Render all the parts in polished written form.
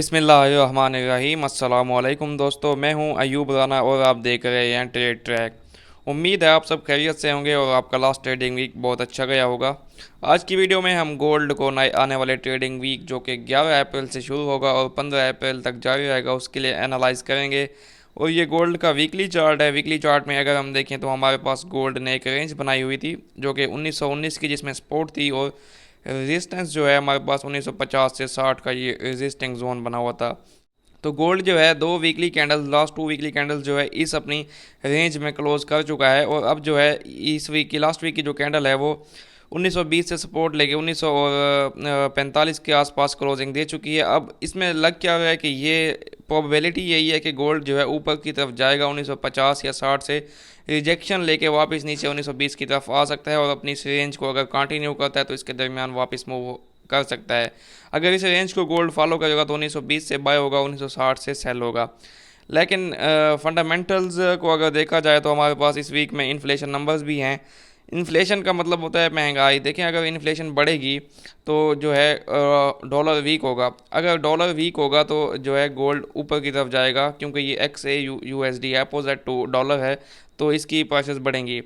बिस्मिल्लाहिर्रहमानिर्रहीम। अस्सलाम वालेकुम दोस्तों, मैं हूं अयूब राना और आप देख रहे हैं ट्रेड ट्रैक। उम्मीद है आप सब खैरियत से होंगे और आपका लास्ट ट्रेडिंग वीक बहुत अच्छा गया होगा। आज की वीडियो में हम गोल्ड को नए आने वाले ट्रेडिंग वीक जो कि 11 अप्रैल से शुरू होगा और 15 अप्रैल तक जारी रहेगा उसके लिए एनालाइज करेंगे। और ये गोल्ड का वीकली चार्ट है। वीकली चार्ट में अगर हम देखें तो हमारे पास गोल्ड ने एक रेंज बनाई हुई थी जो कि 1919 की, जिसमें सपोर्ट थी, और रेजिस्टेंस जो है हमारे पास 1950 से 60 का ये रेजिस्टिंग जोन बना हुआ था। तो गोल्ड जो है दो weekly candles, last two weekly candles जो है इस अपनी रेंज में क्लोज कर चुका है। और अब जो है इस वीक की, लास्ट वीक की जो कैंडल है वो 1920 से सपोर्ट लेके 1945 के आसपास क्लोजिंग दे चुकी है। अब इसमें लग क्या रहा है कि ये प्रोबेबिलिटी यही है कि गोल्ड जो है ऊपर की तरफ जाएगा 1950 या 60 से, रिजेक्शन लेके वापस नीचे 1920 की तरफ आ सकता है और अपनी इस रेंज को अगर कंटिन्यू करता है तो इसके दरमियान वापस मूव कर सकता है। अगर इस रेंज को गोल्ड फॉलो करेगा तो 1920 से बाय होगा, 1960 से सेल होगा। लेकिन फंडामेंटल्स को अगर देखा जाए तो हमारे पास इस वीक में इन्फ्लेशन नंबर्स भी हैं। इन्फ्लेशन का मतलब होता है महंगाई। देखें, अगर इन्फ्लेशन बढ़ेगी तो जो है डॉलर वीक होगा। अगर डॉलर वीक होगा तो जो है गोल्ड ऊपर की तरफ जाएगा, क्योंकि ये X A U S D opposite to dollar है, तो इसकी प्राइसेस बढ़ेंगी।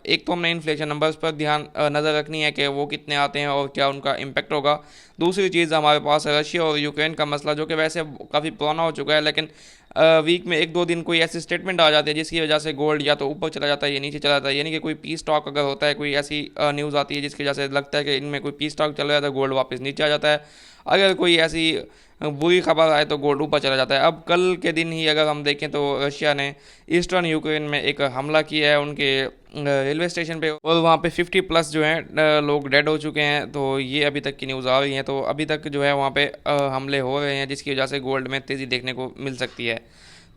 एक तो हमने इन्फ्लेशन नंबर्स पर ध्यान नज़र रखनी है कि वो कितने आते हैं और क्या उनका इम्पेक्ट होगा। दूसरी चीज़ हमारे पास रशिया और यूक्रेन का मसला, जो कि वैसे काफ़ी पुराना हो चुका है, लेकिन वीक में एक दो दिन कोई ऐसी स्टेटमेंट आ जाती है जिसकी वजह से गोल्ड या तो ऊपर चला जाता है या नीचे चला जाता है। यानी कि कोई पीस टॉक अगर होता है, कोई ऐसी न्यूज़ आती है जिसकी वजह से लगता है कि इनमें कोई पीस टॉक चल रहा है, तो गोल्ड वापस नीचे आ जाता है। अगर कोई ऐसी बुरी खबर आए तो गोल्ड ऊपर चला जाता है। अब कल के दिन ही अगर हम देखें तो रशिया ने ईस्टर्न यूक्रेन में एक हमला किया है उनके रेलवे स्टेशन पे, और वहाँ पे 50 प्लस जो हैं लोग डेड हो चुके हैं। तो ये अभी तक की न्यूज़ आ रही है। तो अभी तक जो है वहाँ पे हमले हो रहे हैं, जिसकी वजह से गोल्ड में तेज़ी देखने को मिल सकती है।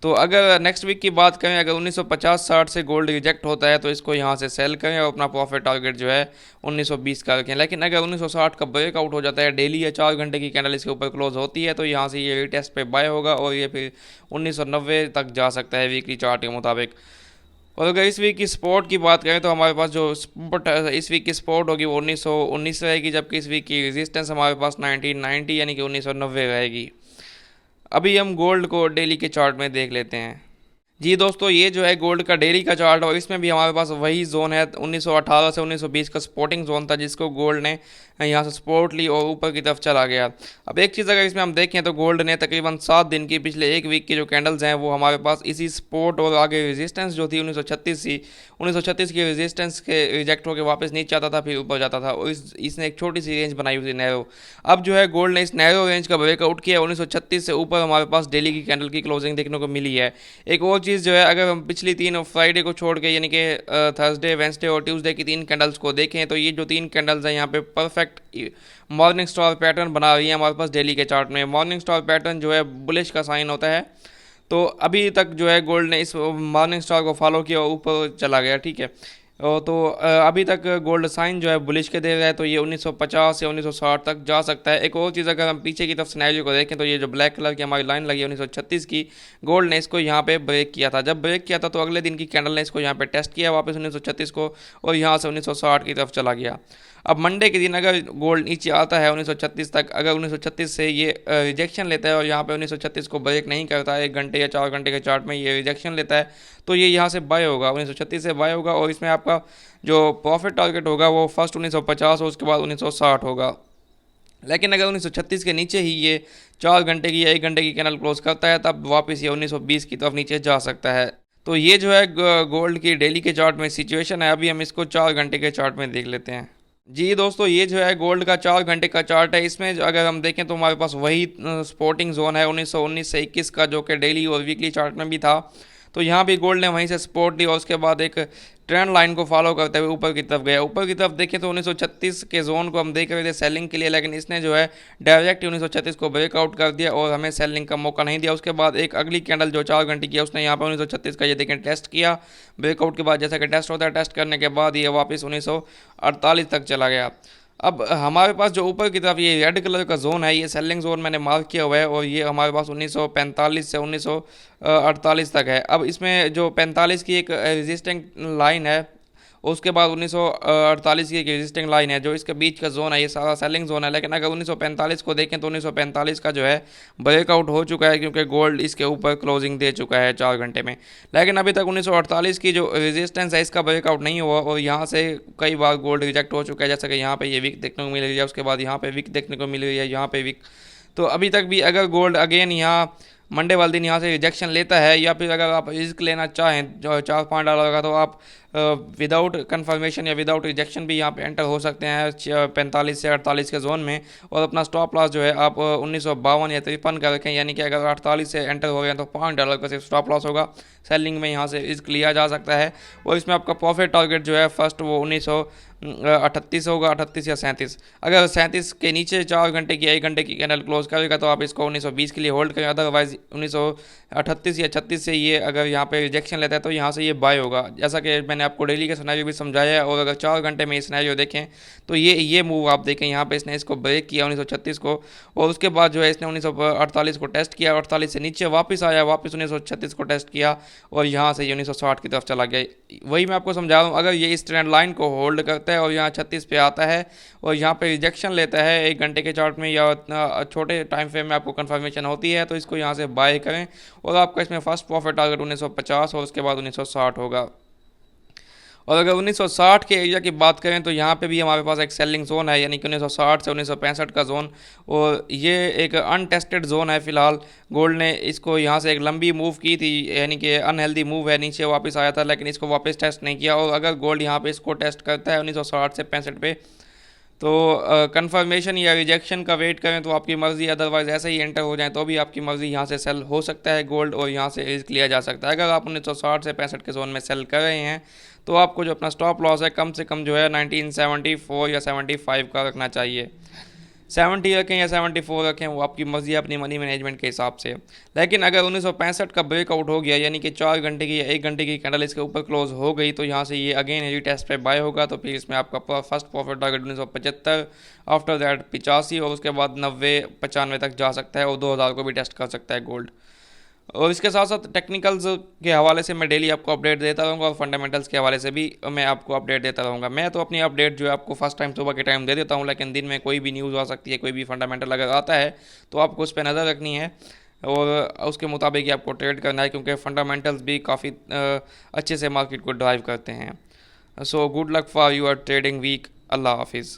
तो अगर नेक्स्ट वीक की बात करें, अगर 1950-60 से गोल्ड रिजेक्ट होता है तो इसको यहाँ से सेल करें और अपना प्रॉफिट टारगेट जो है 1920 का रखें। लेकिन अगर 1960 का ब्रेकआउट हो जाता है, डेली या 4 घंटे की कैंडल इसके ऊपर क्लोज होती है, तो यहाँ से ये रिटेस्ट पे बाय होगा और ये फिर 1990 तक जा सकता है वीकली चार्ट के मुताबिक। और अगर इस वीक की स्पोर्ट की बात करें तो हमारे पास जो स्पोर्ट इस वीक की स्पोर्ट होगी वो 1919 रहेगी, जबकि इस वीक की रेजिस्टेंस हमारे पास 1990 यानी कि 1990 रहेगी। अभी हम गोल्ड को डेली के चार्ट में देख लेते हैं। जी दोस्तों, ये जो है गोल्ड का डेली का चार्ट, और इसमें भी हमारे पास वही जोन है 1918 से 1920 का सपोर्टिंग जोन था, जिसको गोल्ड ने यहाँ से सपोर्ट ली और ऊपर की तरफ चला गया। अब एक चीज़ अगर इसमें हम देखें तो गोल्ड ने तकरीबन 7 दिन की, पिछले एक वीक की जो कैंडल्स हैं वो हमारे पास इसी सपोर्ट और आगे रेजिस्टेंस जो थी 1936 की रेजिस्टेंस के रिजेक्ट होकर वापस नीचे आता था, फिर ऊपर जाता था, और इसने एक छोटी सी रेंज बनाई हुई थी नैरो। अब जो है गोल्ड ने इस नैरो रेंज का ब्रेकआउट किया, 1936 से ऊपर हमारे पास डेली की कैंडल की क्लोजिंग देखने को मिली है। एक और चीज़ जो है, अगर हम पिछली तीन फ्राइडे को छोड़ के यानी कि थर्सडे, वेंसडे और ट्यूसडे की तीन कैंडल्स को देखें तो ये जो तीन कैंडल्स हैं यहाँ पे परफेक्ट मॉर्निंग स्टार पैटर्न बना रही है हमारे पास डेली के चार्ट में। मॉर्निंग स्टार पैटर्न जो है बुलिश का साइन होता है। तो अभी तक जो है गोल्ड ने इस मॉर्निंग स्टार को फॉलो किया और ऊपर चला गया, ठीक है। तो अभी तक गोल्ड साइन जो है बुलिश के दे रहा है, तो ये 1950 या 1960 तक जा सकता है। एक और चीज़, अगर हम पीछे की तरफ सिनेरियो को देखें तो ये जो ब्लैक कलर की हमारी लाइन लगी है 1936 की, गोल्ड ने इसको यहाँ पे ब्रेक किया था। जब ब्रेक किया था तो अगले दिन की कैंडल ने इसको यहाँ पे टेस्ट किया वापस 1936 को, और यहाँ से 1960 की तरफ चला गया। अब मंडे के दिन अगर गोल्ड नीचे आता है 1936 तक, अगर 1936 से ये रिजेक्शन लेता है और यहाँ पे 1936 को ब्रेक नहीं करता है, 1 घंटे या 4 घंटे के चार्ट में ये रिजेक्शन लेता है, तो ये यहाँ से बाय होगा, 1936 से बाय होगा। और इसमें आपका जो प्रॉफिट टारगेट होगा वो फर्स्ट 1950 और उसके बाद 1960 होगा। लेकिन अगर 1936 के नीचे ही ये 4 घंटे की या 1 घंटे की कैंडल क्लोज करता है, तब वापस ये 1920 की तरफ नीचे जा सकता है। तो ये जो है गोल्ड की डेली के चार्ट में सिचुएशन है। अभी हम इसको 4 घंटे के चार्ट में देख लेते हैं। जी दोस्तों, ये जो है गोल्ड का 4 घंटे का चार्ट है। इसमें अगर हम देखें तो हमारे पास वही सपोर्टिंग जोन है 1919 से 21 का, जो कि डेली और वीकली चार्ट में भी था। तो यहाँ भी गोल्ड ने वहीं से सपोर्ट दी और उसके बाद एक ट्रेंड लाइन को फॉलो करते हुए ऊपर की तरफ गया। ऊपर की तरफ देखें तो 1936 के जोन को हम देख रहे थे सेलिंग के लिए, लेकिन इसने जो है डायरेक्ट 1936 को ब्रेकआउट कर दिया और हमें सेलिंग का मौका नहीं दिया। उसके बाद एक अगली कैंडल जो 4 घंटे की है उसने यहाँ पर 1936 का ये देखें टेस्ट किया। ब्रेकआउट के बाद जैसा कि टेस्ट होता है, टेस्ट करने के बाद ये वापस 1948 तक चला गया। अब हमारे पास जो ऊपर की तरफ ये रेड कलर का जोन है, ये सेलिंग जोन मैंने मार्क किया हुआ है, और ये हमारे पास 1945 से 1948 तक है। अब इसमें जो 45 की एक रेजिस्टिंग लाइन है उसके बाद 1948 की एक रेजिस्टिंग लाइन है, जो इसके बीच का जोन है ये सारा सेलिंग जोन है। लेकिन अगर 1945 को देखें तो 1945 का जो है ब्रेकआउट हो चुका है, क्योंकि गोल्ड इसके ऊपर क्लोजिंग दे चुका है 4 घंटे में। लेकिन अभी तक 1948 की जो रेजिस्टेंस है इसका ब्रेकआउट नहीं हुआ, और यहाँ से कई बार गोल्ड रिजेक्ट हो चुका है। जैसे कि यहाँ पे ये वीक देखने को मिल रही है, उसके बाद यहाँ पे वीक देखने को मिल रही है, यहाँ पे वीक। तो अभी तक भी अगर गोल्ड अगेन यहाँ मंडे वाले दिन यहाँ से रिजेक्शन लेता है, या फिर अगर आप रिस्क लेना चाहें जो $4-5 का, तो आप विदाउट कंफर्मेशन या विदाउट रिजेक्शन भी यहाँ पे एंटर हो सकते हैं 45 से 48 के जोन में। और अपना स्टॉप लॉस जो है आप 1952 या 53 का रखें, यानी कि अगर 48 से एंटर हो गए तो $5 का सिर्फ स्टॉप लॉस होगा। सेलिंग में यहाँ से रिस्क लिया जा सकता है, और इसमें आपका प्रॉफिट टारगेट जो है फर्स्ट वो 1938 होगा, 38 या 37। अगर 37 के नीचे 4 घंटे की 1 घंटे की कैंडल क्लोज करेगा तो आप इसको 1920 के लिए होल्ड करें। अदरवाइज 1938 या 36 से ये अगर यहाँ पे रिजेक्शन लेता है तो यहाँ से ये बाय होगा। जैसा कि मैंने आपको डेली का सिनेरियो भी समझाया है, और अगर 4 घंटे में ये सिनेरियो देखें तो ये मूव आप देखें, यहाँ पे इसने इसको ब्रेक किया 1936 को, और उसके बाद जो है इसने 1948 को टेस्ट किया, 48 से नीचे वापस आया, वापस 1936 को टेस्ट किया, और यहाँ से ये 1960 की तरफ चला गया। वही मैं आपको समझा रहा हूँ, अगर ये इस ट्रेंड लाइन को होल्ड करता है और यहाँ 36 पे आता है और यहाँ पे रिजेक्शन लेता है 1 घंटे के चार्ट में या छोटे टाइम फ्रेम में आपको कंफर्मेशन होती है, तो इसको यहाँ से बाय करें, और आपका इसमें फर्स्ट प्रॉफिट टारगेट 1950 और उसके बाद 1960 होगा। और अगर 1960 के एरिया की बात करें तो यहाँ पे भी हमारे पास एक सेलिंग जोन है, यानी कि 1960 से 1965 का जोन, और ये एक अनटेस्टेड जोन है फिलहाल। गोल्ड ने इसको यहाँ से एक लंबी मूव की थी, यानी कि अनहेल्दी मूव है, नीचे वापस आया था, लेकिन इसको वापस टेस्ट नहीं किया। और अगर गोल्ड यहाँ पे इसको टेस्ट करता है 1960 से 65 पे, तो कंफर्मेशन या रिजेक्शन का वेट करें तो आपकी मर्ज़ी, अदरवाइज ऐसे ही एंटर हो जाए तो भी आपकी मर्ज़ी। यहाँ से सेल हो सकता है गोल्ड, और यहाँ से रिस्क लिया जा सकता है। अगर आप 1960 से 65 के जोन में सेल कर रहे हैं तो आपको जो अपना स्टॉप लॉस है कम से कम जो है 1974 या 75 का रखना चाहिए। 70 रखें या 74 रखें, वो आपकी मर्जी है अपनी मनी मैनेजमेंट के हिसाब से। लेकिन अगर 1965 का ब्रेकआउट हो गया, यानी कि 4 घंटे की या 1 घंटे की कैंडल इसके ऊपर क्लोज हो गई, तो यहाँ से ये अगेन रीटेस्ट पे बाय होगा। तो फिर इसमें आपका first profit target 1975, after that 85, और उसके बाद 90-95 तक जा सकता है, और 2000 को भी टेस्ट कर सकता है गोल्ड। और इसके साथ साथ टेक्निकल्स के हवाले से मैं डेली आपको अपडेट देता रहूँगा, और फंडामेंटल्स के हवाले से भी मैं आपको अपडेट देता रहूँगा। मैं तो अपनी अपडेट जो है आपको फर्स्ट टाइम सुबह के टाइम दे देता हूँ, लेकिन दिन में कोई भी न्यूज़ आ सकती है, कोई भी फंडामेंटल अगर आता है तो आपको उस पर नज़र रखनी है, और उसके मुताबिक ही आपको ट्रेड करना है, क्योंकि फंडामेंटल्स भी काफ़ी अच्छे से मार्केट को ड्राइव करते हैं। So good luck for your trading week. अल्लाह हाफिज़।